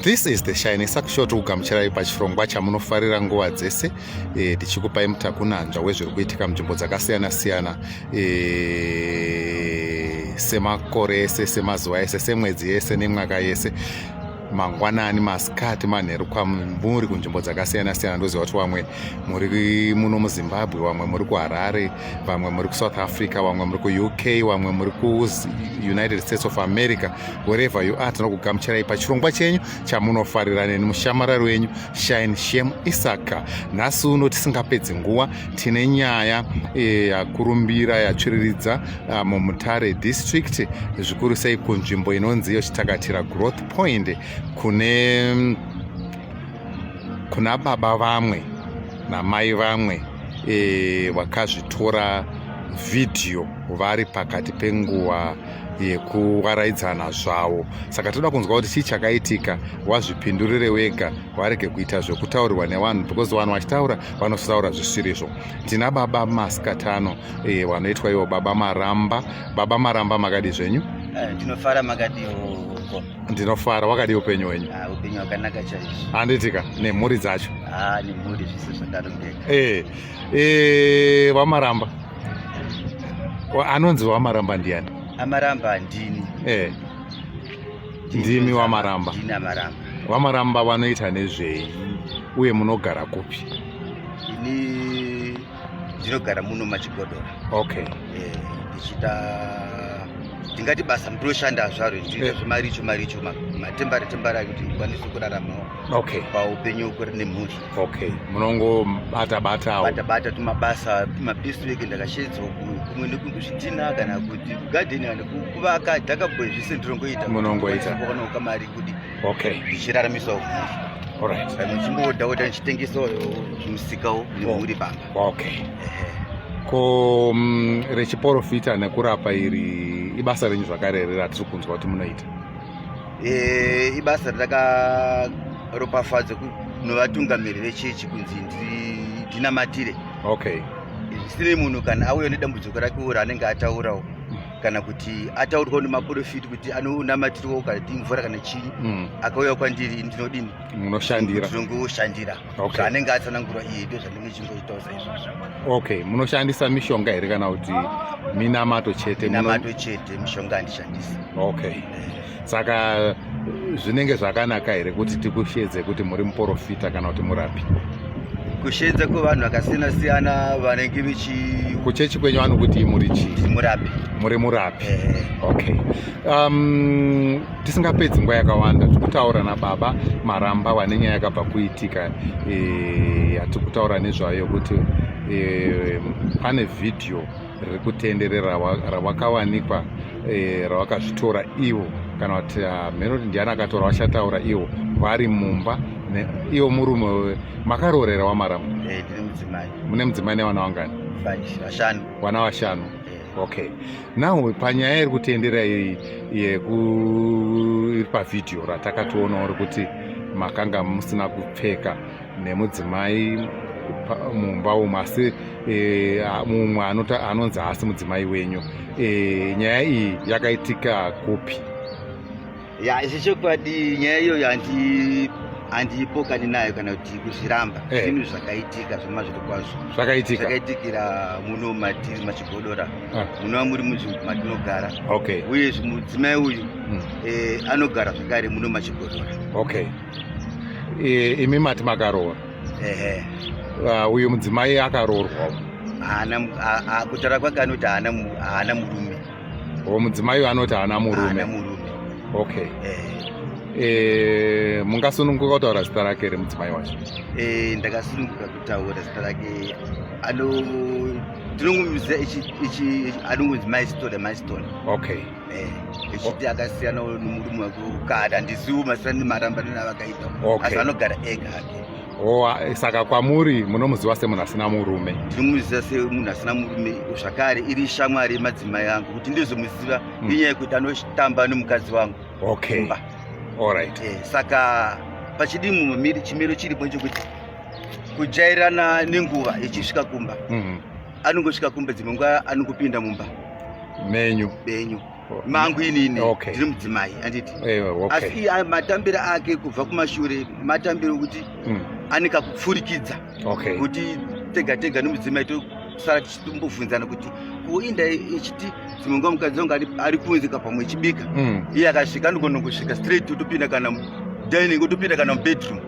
This is the Shine Sakushoti kugamuchirai pachirongwa chamunofarira nguva dzese tichikupai mutakunanzva wezviri kuitika munzvimbo dzakasiyana-siyana semakore ese, semazuva ese, semwedzi yese nemwaka yese, mangwanani, masikati, manheru kwamuri kunzvimbo dzakasiyana-siyana. Ndoziva kuti vamwe muri muno muZimbabwe, vamwe muri kuHarare, vamwe muri kuSouth Africa, vamwe muri kuUK, vamwe muri kuUnited States of America. Wherever you are, tinokugamuchirai pachirongwa chenyu chamunofarira neni mushamarari wenyu Shine Shem Isaka. Nhasi uno tisingapedzi nguva tine nyaya yakurumbira yatsviriridza muMutare district, zvikuru sei kunzvimbo inonzi yochitakatira Growth Point, kuna baba vamwe namai vamwe vakazvitora vhidhiyo vari pakati penguva yekuvaraidzana zvavo. Saka toda kunzwa kuti chii chakaitika, wazvipindurire wega, warege kuita zvekutaurirwa nevanhu, because vanhu vachitaura vanotaura zvisirizvo. Tina baba masikatano vanoitwa ivo baba Maramba. Baba Maramba, makadi zvenyu? Ndinofara makadiwo. Ndinofara. Wakadi upenyu hwenyu? Upenyu hwakanaka chaizvo. Handitika nemhuri dzacho? Nemhuri zvese zvakarongeka. Wamaramba anonzi Wamaramba ndiani? Amaramba ndini. Ndimi Wamaramba. Ndini Amaramba. Wamaramba vanoita nezvei uye munogara kupi? Ini ndinogara muno Machigodora. Okay. Ndingati basa ndinoshanda zvaro ndiita zvemaricho matembara kuti ndikwanise kuraramawo. Okay. Paupenyu kuri nemhuri. Okay. Munongobata-batawo? Bata tumabasa tumapisiweki ndakashedzwa kumwe nekuzvitina kana kuti kugadheni kana kuvaka dhakabwe zvese ndinongoita. Munongoita. Kuonawo kamari kuti ndichiraramisawo mhuri. Alright. Muchimboda ndichitengesawo zvimusikawo nemhuri pamba. Okay. Ko rechiporofita nekurapa iri ibasa renyu zvakare here ratiri kunzwa kuti munoita? Ibasa ratakaropafadza novatungamiri vechechi kunzi ndinamatire. Okay. Zvisine munhu kana auya nedambudziko rake uro anenge ataurawo kana kuti ataurirwa nemaprofiti kuti anonamatiriwo kana timvura kana chii, akauya kwandiri ndinodini? Munoshandira? Ndinongoshandira. Okay. Anenge atsanangura iye ndo zvandinenge chingoitawo saizvozvo. Okay. Munoshandisa mishonga here kana kuti minamato chete? Minamato chete, mishonga handishandisi. Okay. Saka zvinenge zvakanaka here kuti tikushedze kuti muri muprofita kana kuti murapi? Kushedza kwevanhu vakasiyana-siyana vanenge kuchechi kwenyu vanokuti muri chii? Murapi. Muri murapi. Okay. Tisingapedzi nguva yakawanda tikutaura nababa Maramba vane nyaya yakabva kuitika yatiri kutaura nezvayo kuti pane vhidhiyo riri kutenderera ravakawanikwa ravakazvitora ivo kana kuti mheno kuti ndiani akatora vachataura ivo vari mumba. Ivo murume makaroorera Wamaramba? Ndine mudzimai. Mune mudzimai nevana vangani? 5. Vana 5. Okay. Now panyaya iri kutendera iri pavhidhiyo ratakatoona uri kuti makanga musina kupfeka nemudzimai mumba umu, asi mumwe anonzi hasi mudzimai wenyu. Nyaya iyi yakaitika kupi? Zvechokwadi nyaya iyoyo handipokani nayo kana kuti kuzviramba. Zvinhu zvakaitika zvema zviri kwazvo. Zvakaitikira muno matiri Machigodora, munova muri munzvimbo matinogara. Okay. Uye mudzimai uyu anogara zvakare muno Machigodora. Okay. Imi mati makaroora? Uyu mudzimai akaroorwawo? Kutaura kwake anoti haana murume. Mudzimai uyu anoti haana murume? Haana murume. Okay. Mungasununguka kutaura zita rake remudzimai wacho? Ndakasununguka kutaura zita rake. Ndinongomuziva anongonzi Maistone. Okay. Echiti akasiyanawo nomurume wake wekare. Handizivi masirani Maramba nenavakaita. Asi anogara ega hake. Saka kwamuri munomuziva semunhu asina murume? Ndinomuziva semunhu asina murume, zvakare iri shamwari yemadzimai angu kuti ndizomuziva inyaya yekuti anotamba nomukadzi wangu. Okay. Alright. Saka pachidimumamiri chimiro chiripo chekuti kujairana nenguva ichisvika kumba. Anongosvika kumba dzimwe nguva anongopinda mumba menyu. mangu inini Okay. ndiri mudzimai anditi Okay. asi matambiro ake kubva kumashure matambiro okuti anika kupfurikidza Okay. kuti tega tega nomudzimai tosara tichitombobvunzana kuti kuinda ichiti dzimwe nguva mukadzi wangu ari kunzika pamwe ichibika iye akasvika anogona kusvika straight totopinda kana dining otopinda kana mubedroom.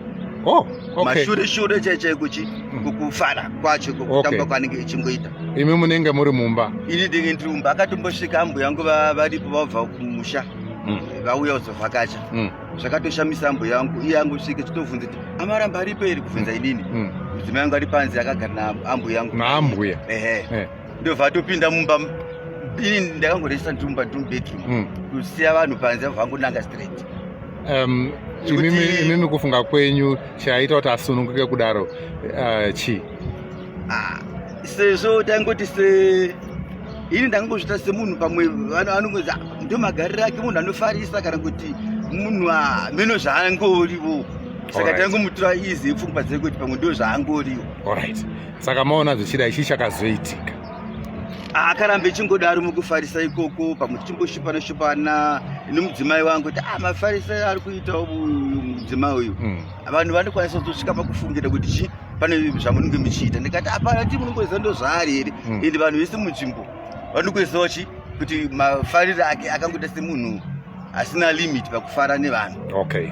Mashure shure chaichaiko kukufara kwacho kutamba kwaanenge ichingoita. Imi munenge muri mumba? Ini ndinge ndiri mumba. Akatombosvika ambo yangu varipo vabva kumusha vauya kuzovhakacha. Zvakatoshamisa ambo yangu. Iye angosvika chitovhunza kuti amaramba aripo ere kubvunza inini. Mudzimai yangu ari panze akagara naambo yangu. Naambuya? Ehe. Ndobva atopinda mumba. Ini ndakangoresa ndiri mumba ndiri mubedroom. Kusiya vanhu panze vangonanga straight. Imimi kufunga kwenyu chaita kuti asununguke kudaro chi? Sezvo tangoti ini ndangozvita semunhu pamwe anongozi ndo magariro ake munhu anofarisa kana kuti munhu meno zvaangoriwo. Saka tangomutora izi pfungwa dzake kuti pamwe ndo zvaangoriwo. Alright. Saka maona zvichida ichi chakazoitika. Akaramba ichingodaro mukufarisa ikoko pamwe tichimboshupana nomudzimai wangu kuti mafarisa ari kuita mudzimai uyu vanhu vanokwanisa kuzosvika pakufungira kuti pane zvamunenge muchiita. Ndikati hapana, ti munongoziva ndo zvaari here ende vanhu vese munzvimbo vanokuzivawo kuti mafariro ake akangoita semunhu asina limit pakufara nevanhu. Okay.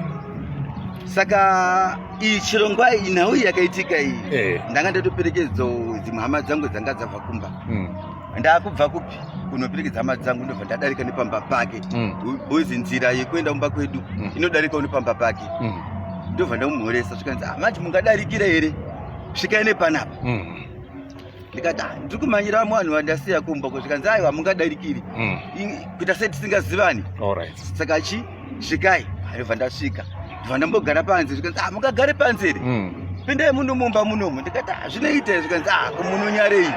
Saka iyi chirongwa inhau iyi yakaitika iyi ndanga ndatoperekedzawo dzimwe hama dzangu dzanga dzabva kumba. Ndakubva kupi kunoperekedza hama dzangu ndobva ndadarika nepamba pake. Bozi nzira yekuenda mumba kwedu inodarikawo nepamba pake. Ndobva ndamumhoresa zvikanzi manje mungadarikira here svikai nepanapa. Ndikati ndiri kumanyira vamwe vanhu vandasiya kumba zvikanzi aiwa mungadarikiri kuita sei tisingazivani. Saka svikai. Ndobva ndasvika ndobva ndambogara panze zvikanzi mungagare panze here pindai muno mumba munomu. Ndikati zvinoita zvikanzi munonyarei.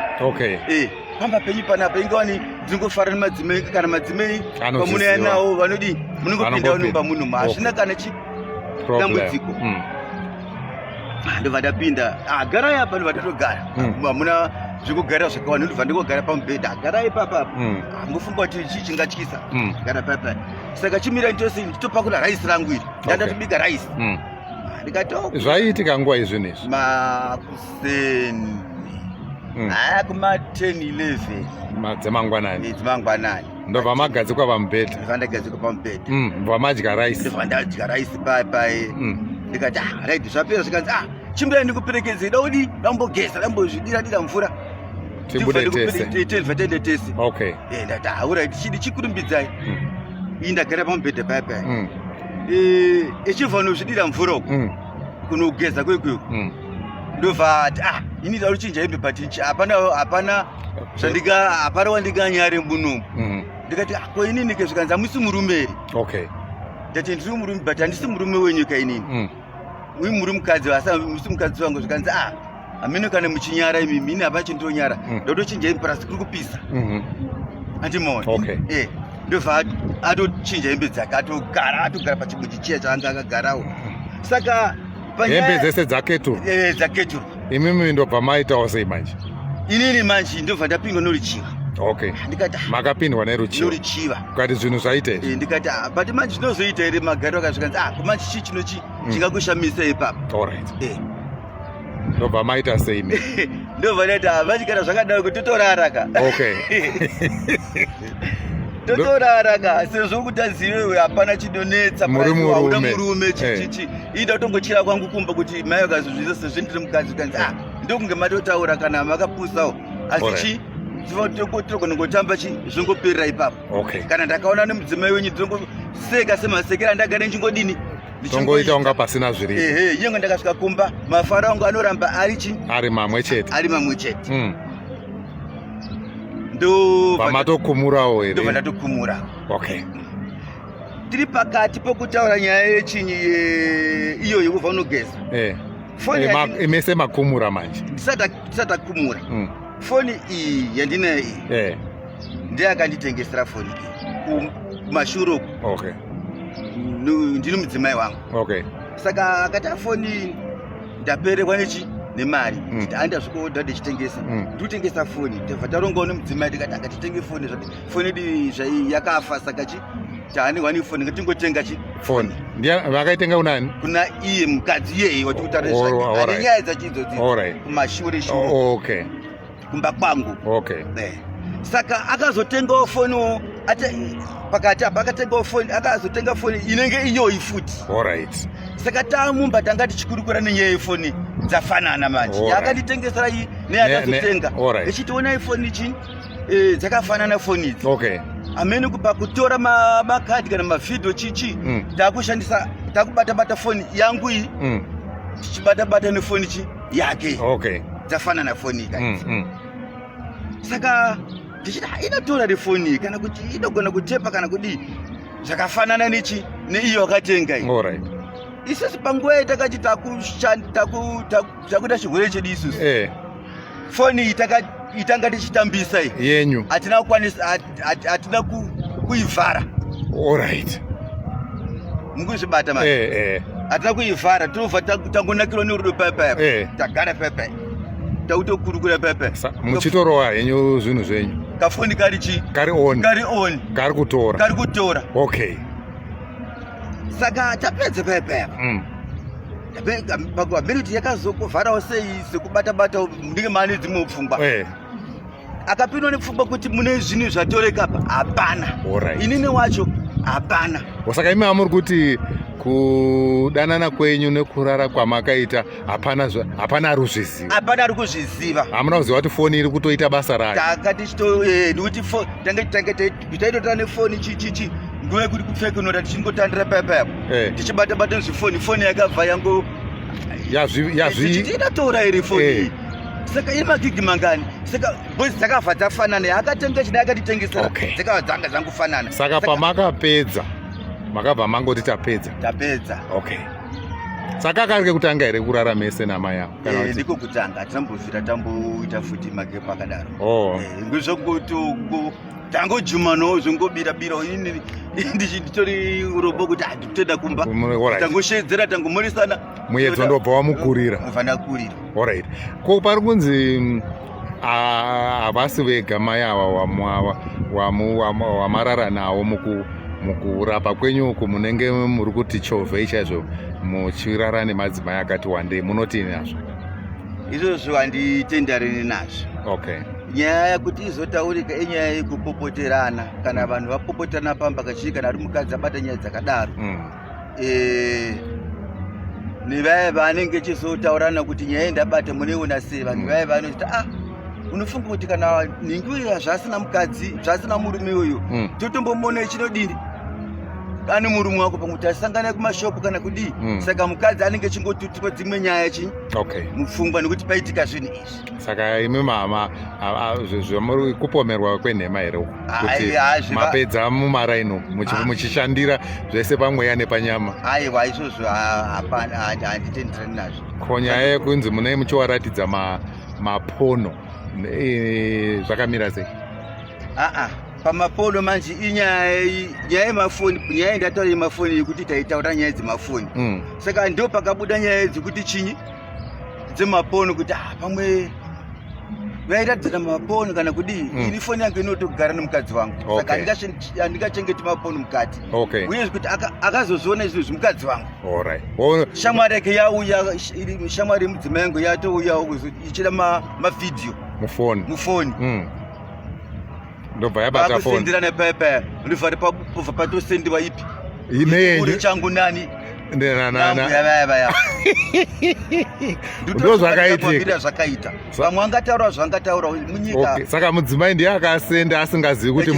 Pamba penyu panapa ingawani ndingofara nemadzimai kana madzimai pamunouya nawo vanodi munongopindawo mumba munomu hazvina kana dambudziko. Ndobva ndapinda garai apa ndobva ndatogara hamuna zvekugara zvakawanda. Ndobva ndingogara pamubhedha garai papapa mufunga kuti chii chingatyisa gara papa. Saka chimirai chose ndichitopakura raisi rangu iri ndatobika raisi. Ndikati zvaiitika nguva izvinezvi makuseni kuma 10-11 dzemangwanani ndobva magadzikwa pamubhedha. ndobva ndagadzikwa pamubhedha. Ndobva madya raisi. Ndobva ndadya raisi papai. Ndikati right zvapera zvikanzi chimirai ndikuperekedzei daudi dambogeza dambozvidira mvura tibude tese. tende tese. Ndati alright chidi chikurumbidzai. Ndagara pamubhedha papai. Echibva nozvidira mvura uku kunogeza kwekweku ndobva ati ini da ruchinja hembe but hapana wandinganyare munomu. Ndikati ko inini ke zvikanzi hamusi murume here. Ndati ndiri murume but handisi murume wenyika inini. Uyu muri mukadzi musi mukadzi wangu zvikanzi hameno kana muchinyara imimi ini hapa chindonyara ndotochinja hembe parasi kuri kupisa andimoni. Ndobva atochinja hembe dzake atogara pachibudzi chiya chaanga akagarawo. Saka hembe dzese dzaketuru. Dzaketuru. Imimi ndobva maitawo sei manje? Inini manje ndobva ndapindwa noruchiva. Ndikati makapindwa noruchiva. Ukati zvinhu zvaita izvi? Ndikati but manje zvinozoita here magariro akazvikanzi kumanje chii chinochi chingakushamisa ipapo. Ndobva maita sei? Ndobva ndati vachigara zvakadaro kuti totoraraka. Totoraraka sezvo kuti azive hapana chinonetsa pauda murume chichichi. Ida kutongochira kwangu kumba kuti mai vakazvizvisa sezvo ndiri mukadzi ukanzi ndokunge matotaura kana makapusawo asi togona ngotamba zvongoperera ipapo. Kana ndakaona nemudzimai wenyu ndinongoseka semasekera ndagara nchingodini tongoita unga pasina zviri. Nyengo ndakasvika kumba mafaro angu anoramba ari mamwe chete. Pamatokumurawo here? Ndobva ndatokumura. Tiri pakati pokutaura nyaya yechinyi iyo yekubva unogeza. Mese makumura manje? Ndisati akumura. Foni iyi yandinayo iyi ndiye akanditengesera foni iyi kumashure uku. ndiri mudzimai wangu. Okay. Saka akati foni ndaperekwa nemari kuti aenda zvikoodha tichitengesa tichitengesa foni tobva tarongawo nemudzimai tikati akatitenge foni zvati foni yedu yakafa saka taanewani foni ngatingotenga foni vakaitenga kunani kuna iye mukadzi iyeye wati utarisane nyaya dzachidzodzi kumashure shure kumba kwangu saka akazotengawo foniwo pakati apa akatengawo foni akazotenga foni inenge iyoyi futi saka tamumba tanga tichikurukura nenyaya yefoni dzafanana manje yakanditengesera iyi neyakazotenga echitiona ifoni ichi dzakafanana foni idzi amene kubva kutora makadhi kana mavhidhiyo chichi takushandisa takubata foni yangu iyi tichibata nefoni chi yake dzafanana foni idzi saka tichiti inotora refoni kana kuti inogona kutepa kana kudii zvakafanana neiyo wakatenga iyi isusu panguva yatakati takuita chirwere chedu isusu foni itanga tichitambisa yenyu hatina kuivhara mukuzvibata hatina kuivhara tinobva tangonakirwa nerudo paipa tagara paipa tautokurukura paipa muchitorowa henyu zvinhu zvenyu kafoni kari kari kutora saka tapedza paipa pakuabiriti yakazokovharawo sei sekubata ndinge mane dzimwe pfungwa akapindwa nepfungwa kuti mune zvinhu zvatoreka pa hapana inini wacho hapana saka imi hamuri kuti kudanana kwenyu nekurara kwamakaita hapana ari kuzviziva hamuna kuziva kuti foni iri kutoita basa rayo takati nekuti taitotora nefoni chichichi nguva yekuti kupfeka unota tichingotandira paipapo tichibata foni yakabva yango inatora iri foni saka iri magigi mangani saka bozi dzakabva dzafanana yakatenga chida yakatitengesera dzakabva dzanga dzangofanana saka pamakapedza makabva mangoti tapedza saka akarike kutanga here kurara mese namai yavo ndiko kutanga tinambovhira tamboita futi magepo akadaro ngozvokuti tangojumanawo zvongobirabira ini ndichitori urobo kuti handitoda kumba tangoshedzera tangomoresana muyedzo ndobva wamukurira ko pari kunzi havasi vega mai ava wamarara nawo mukurapa kwenyu uku munenge muri kuti chovhei chaizvo muchirara nemadzimai akati wandei munotini nazvo izvozvo handitendareni nazvo nyaya yakuti izotaurika inyaya yekupopoterana kana vanhu vapopoterana pamba kachii kana ari mukadzi abata nyaya dzakadaro nevaya vanenge chizotaurana kuti nyaya ndabata muneona sei vanhu vaya vanoti unofunga kuti kana ningi uyo zvasina mukadzi zvasina murume uyu totombomona chinodini ane murume wako pamuti asangana kumashopu kana kudii saka mukadzi anenge chingotutirwa dzimwe nyaya mupfungwa nekuti paitika zvinhu izvi saka imi mama zvamuri kupomerwa kwenhema here kuti mapedza mumaraino muchishandira zvese pamweya nepanyama aiwa izvozvo hapana handitenderani nazvo ko nyaya yekunzi munei muchiwaratidza mapono zvakamira sei pamapono manje inyaya yemafoni nyaya yendataura yemafoni yekuti taitaura nyaya dzemafoni saka ndo pakabuda nyaya dzekuti chinyi dzemapono kuti pamwe vairatidzana mapono kana kudii ini foni yangu inotogara nemukadzi wangu saka handingachengeti mapono mukati uye kuti akazozviona izvo zvimukadzi wangu shamwari yake yauya shamwari yemudzimai yangu yatouyawo ichida mavhidhiyo mufoni ndobva yabata foni vakusendirana paipa ndobva patosendiwa ipi uri changu nani vaya ndozvakaita vamwe angataura zvangataura munyika saka mudzimai ndiye akasenda asingazivi kuti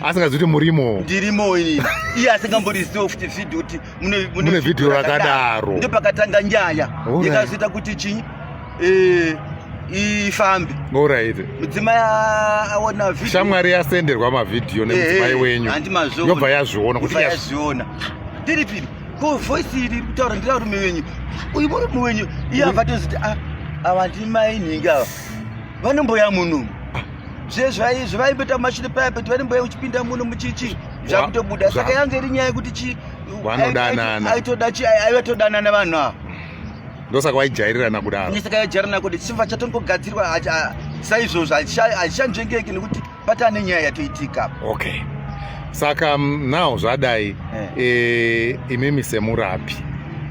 asingazivi kuti murimo ndirimo ini iye asingamborizivo futi vhidhiyo kuti mune vhidhiyo rakadaro ndo pakatanga nyaya yakazoita kuti chinyi ifambe mudzimai aona shamwari yasenderwa mavhidhiyo nemudzimai wenyu yobva yazviona kuti yazviona ndiri piri ko voisi iri kutaura ndira rume wenyu uyu murume wenyu iye avatoziti ava ndimai nhingi ava vanomboya muno zvevaimbota mashire paya peti vanomboya uchipinda muno muchichi zvakutobuda saka yange iri nyaya yekuti vanodanana aivatodanana vanhu ava ndosaka waijairana kudaro. Saka yajairana kuti chimva chatongogadzirwa saizvozvo hazichanjengeki nekuti patane nyaya yatoitika. Okay, saka nawo zvadai imimi semurapi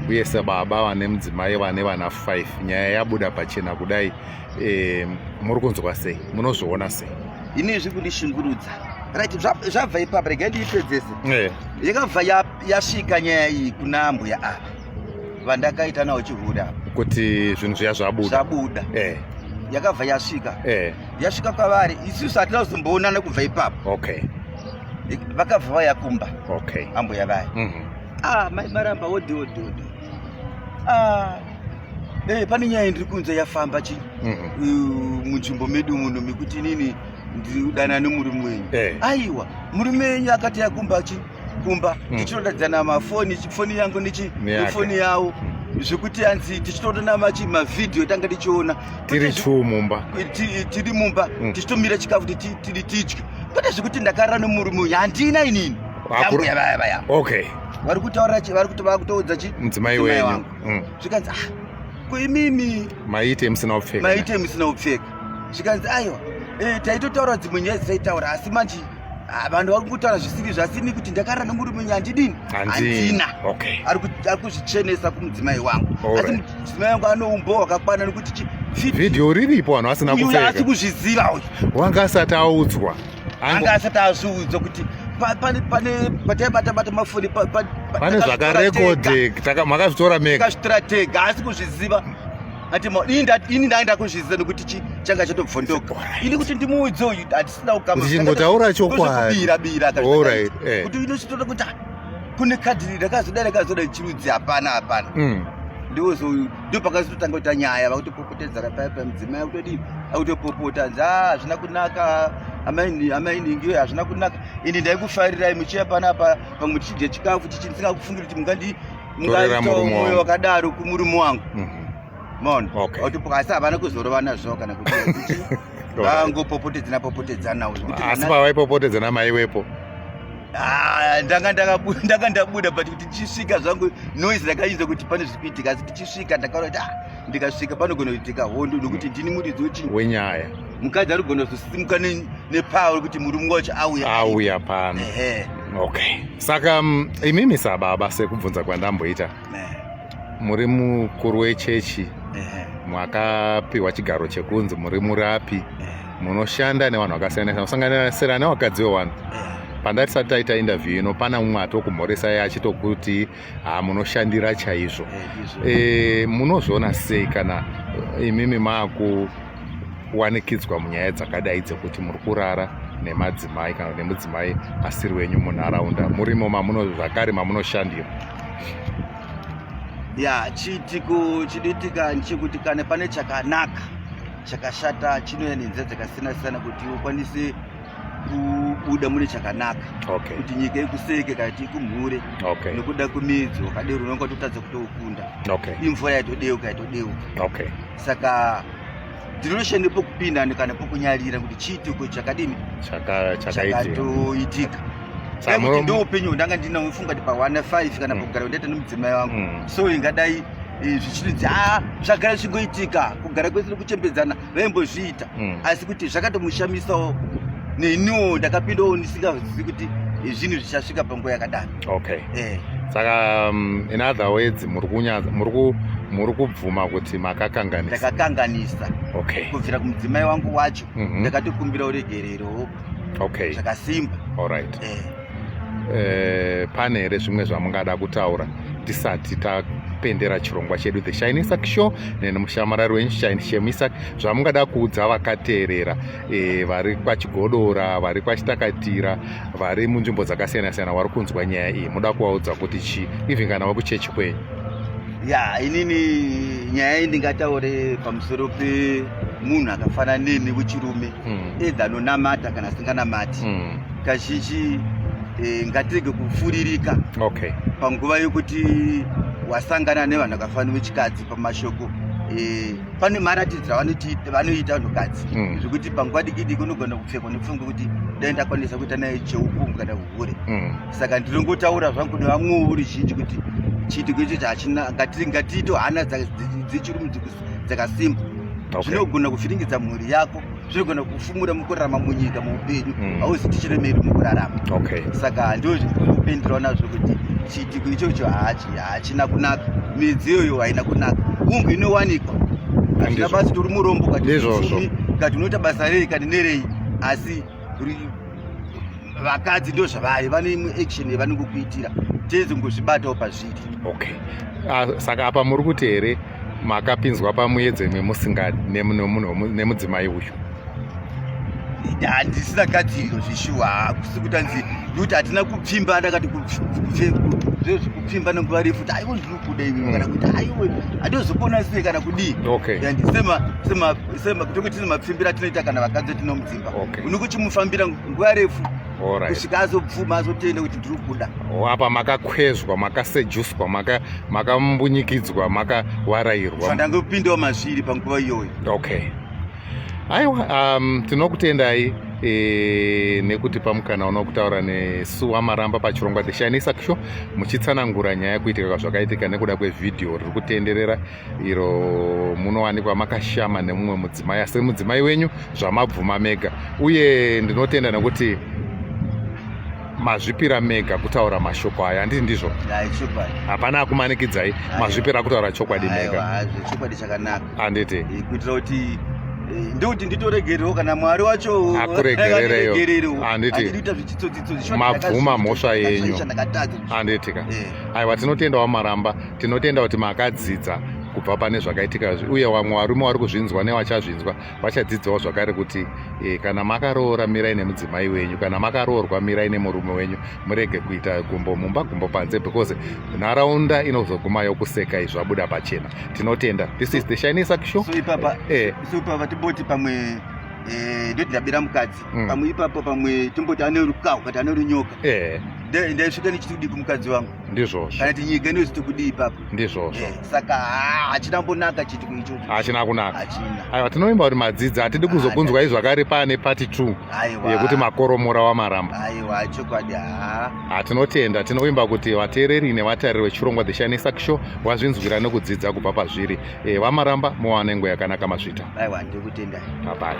uye sebaba vane mudzimai vane vana 5 nyaya yabuda pachena kudai, muri kunzwa sei, munozviona sei? Ini zviri kundishungurudza. Right, zvabva ipapo rega ndiipedzese. Yakabva yasvika nyaya iyi kuna mbuya apa vandakaita nawo chihuda kuti zvinhu zviya zvabuda. Yakabva yasvika yasvika kwavari, isusu hatina kuzomboonana kubva ipapo. Okay, vakabva vayakumba. Okay, ambuya vaya mai maramba wodhi pane nyaya ndiri kunze yafamba munzvimbo medu muno mekuti nini ndidana nemurume wenyu. Aiwa, murume wenyu akati yakumba tichitodadzana mafoni, foni yangu nefoni yawo, zvekuti anzi tichitotona mavhidhiyo tanga tichiona tiri mumba tichitomira chikafu tiri tidye, kwete zvekuti ndakarara nemurume wenyu handina inini. Ambuya vaya okay, vari kutaura vakutoudza mudzimai wenyu zvikanzi kuimimi maite musina kupfeka. Zvikanzi aiwa taitotaura dzimwe nyaya dzisaitaura, asi manje vanhu vari kutaura zvisiri zvasini kuti ndakarara nemurume wenyu handidini, handina. Ari kuzvichenesa kumudzimai wangu, asi mudzimai wangu anoumbo hwakakwana nekuti vhidhiyo riripo vanhu vasina kupfeka. Asi kuzviziva uyu wanga asati audzwa, anga asati azviudzwa kuti pataibata mafoni pane zvakarekodhe makazvitora makazvitora tega, asi kuzviziva ati ini ndaenda kuzviziva nekuti changa chatobvondoka. Ini kuti ndimuudze uyu handisina ukama bira kuti inochitoda kuti kune kadhi rakazoda chirudzi hapana. Ndo pakazotanga kuita nyaya vakutopopotedzana paya mudzimai akutodini akutopopota nzi hazvina kunaka amainingiyo, hazvina kunaka. Ini ndaikufarirai muchiya panapa pamwe tichidya chikafu tichisinga kufungira kuti mungaita mwoyo wakadaro kumurume wangu. Maona asi havana kuzorovana zvavo kana kuti vangopopotedzana. Asi pavaipopotedzana maiwepo ndanga ndabuda but kuti tichisvika zvangu noise rakainzwa kuti pane zviri kuitika, asi tichisvika ndakaona kuti ndikasvika panogona kuitika hondo nokuti ndini muridzi wenyaya. Mukadzi ari kugona kuzosimuka nepower kuti murume wacho auya pano. Okay, saka imimi sababa sekubvunza kwandamboita, muri mukuru wechechi, makapiwa chigaro chekunzi muri murapi, munoshanda nevanhu vakasiyana siyana, musanganisira nevakadzi vevanhu. Pandatisati taita interview ino pana mumwe atokumhoresai achitokuti munoshandira chaizvo. Munozviona sei kana imimi maakuwanikidzwa munyaya dzakadai dzekuti muri kurara nemadzimai kana nemudzimai asiri wenyu munharaunda, murimo zvakare mamunoshandira? Chiitiko chinoitika nchekuti kana pane chakanaka chakashata chinoya nenzira dzakasiyana siyana kuti ukwanise kubuda mune chakanaka. Kuti nyika ikuseke kana kuti ikumhure nekuda kwemidzo wakadero unonga totadza kutoukunda. Imvura yatodeuka. Saka ndinoshande pokupinda kana pokunyarira kuti chiitiko chakadini chakatoitika. Kuti ndo upenyu ndanga ndinofunga kuti pa1 5 kana kugara ndaita nemudzimai wangu, so ingadai zvichinzi zvagara zvingoitika kugara kwese nekuchembedzana vaimbozviita, asi kuti zvakatomushamisawo neniwo ndakapindawo ndisingazivi kuti zvinhu zvichasvika panguva yakadaro. Saka in other words muri kubvuma kuti makakanganisa? Ndakakanganisa kubvira kumudzimai wangu wacho, ndakatikumbira uregerero zvakasimba. Pane here zvimwe zvamungada kutaura tisati tapendera chirongwa chedu The Shine Isak Show nemushamarari wenyu Shine Shemisak, zvamungada kuudza vakateerera vari kwachigodora, vari kwachitakatira, vari munzvimbo dzakasiyana siyana vari kunzwa nyaya iyi, muda kuvaudza kuti chi even kana vakuchechi kwenyu? Inini nyaya iyi ndingataure pamusoro pemunhu akafanana neni wechirume, edha anonamata kana asinganamati. Kazhinji ngatirege kufuririka panguva yokuti wasangana nevanhu vakafanana vechikadzi pamashoko. Pane maratidziro vanoita vanhukadzi zvekuti panguva diki unogona kupfekwa nepfungwa kuti dai ndakwanisa kuita naye cheupungu kana uhure. Saka ndinongotaura zvangu nevamwewo ruzhinji kuti chiitiko icho chachina ngatito hana dzechirungu dzakasimba zvinogona kuvhiringidza mhuri yako, zvinogona kufumura mukurarama munyika muupenyu, hauzi tichiremeri mukurarama. Saka ndo zvinopenderawo nazvo kuti chiitiko ichocho hachina kunaka, midziyo iyo haina kunaka, ungu inowanikwa hazvina basi tori murombo kati unoita basa rei kati nerei, asi vakadzi ndo zvavari, vane imwe action yavanongokuitira, teze ngozvibatawo pazviri. Saka apa muri kuti here makapinzwa pamuedze memusingadi nemudzimai uyu? Handisina gadziriro zvishuwa, kusi kuti hanzi ndokuti hatina kupfimba, ndakati kupfimba nenguva refu kuti aiwe ndiri kuda iwe kana kuti aiwe handozopona sei kana kudii. Kutenge tine mapfimbiro atinoita kana vakadzi tinomudzimba, unokuchimufambira nguva refu kusvika azopfuma azotenda kuti ndiri kuda. Apa makakwezwa, makasejuswa, makambunyikidzwa, makawarairwa, ndangopindawo mazviri panguva iyoyo. Aiwa, tinokutendai nekuti pamukana unokutaura nesu wamaramba pachirongwa The Shiny Show muchitsanangura nyaya yekuitika zvakaitika nekuda kwevhidhiyo riri kutenderera iro munowanikwa makashama nemumwe mudzimai, asi mudzimai wenyu zvamabvuma mega, uye ndinotenda nekuti mazvipira mega kutaura mashoko aya, handiti ndizvo? Hapana akumanikidzai, mazvipira kutaura chokwadi mega. Chokwadi chakanaka, handiti kuitira kuti ndokuti nditoregerewo kana Mwari wacho akuregerereyo, handiti mabvuma mhosva yenyu, handitika. Aiwa, tinotendawo maramba, tinotenda kuti makadzidza kubva pane zvakaitika, uye vamwe varume vari kuzvinzwa nevachazvinzwa vachadzidzawo zvakare kuti kana makaroora mirai nemudzimai wenyu, kana makaroorwa mirai nemurume wenyu, murege kuita gumbo mumba gumbo panze, because nharaunda inozogumayo kusekai zvabuda pachena. Tinotenda. This is The Shiny Show. So ipapa timboti pamwe ndoti ndabira mukadzi, pamwe ipapo pamwe timboti ane rukawu kati ane runyoka, ndaisvika ndichiti kudii kumukadzi wangu, ndizvozvo, kana kuti nyika inoziti kudii ipapo, ndizvozvo. Saka hachina mbonaka chiitiko ichocho, hachina kunaka. Aiwa, tinoimba kuti madzidzi hatidi kuzokunzwai zvakare pane part 2 yekuti makoromora wamaramba. Aiwa, chokwadi. Tinotenda, tinoimba kuti vateereri nevatariri vechirongwa The Shiny Show wazvinzwira nekudzidza kubva pazviri. Wamaramba muwane nguva yakanaka mazvita. Aiwa, ndikutendai. Bye.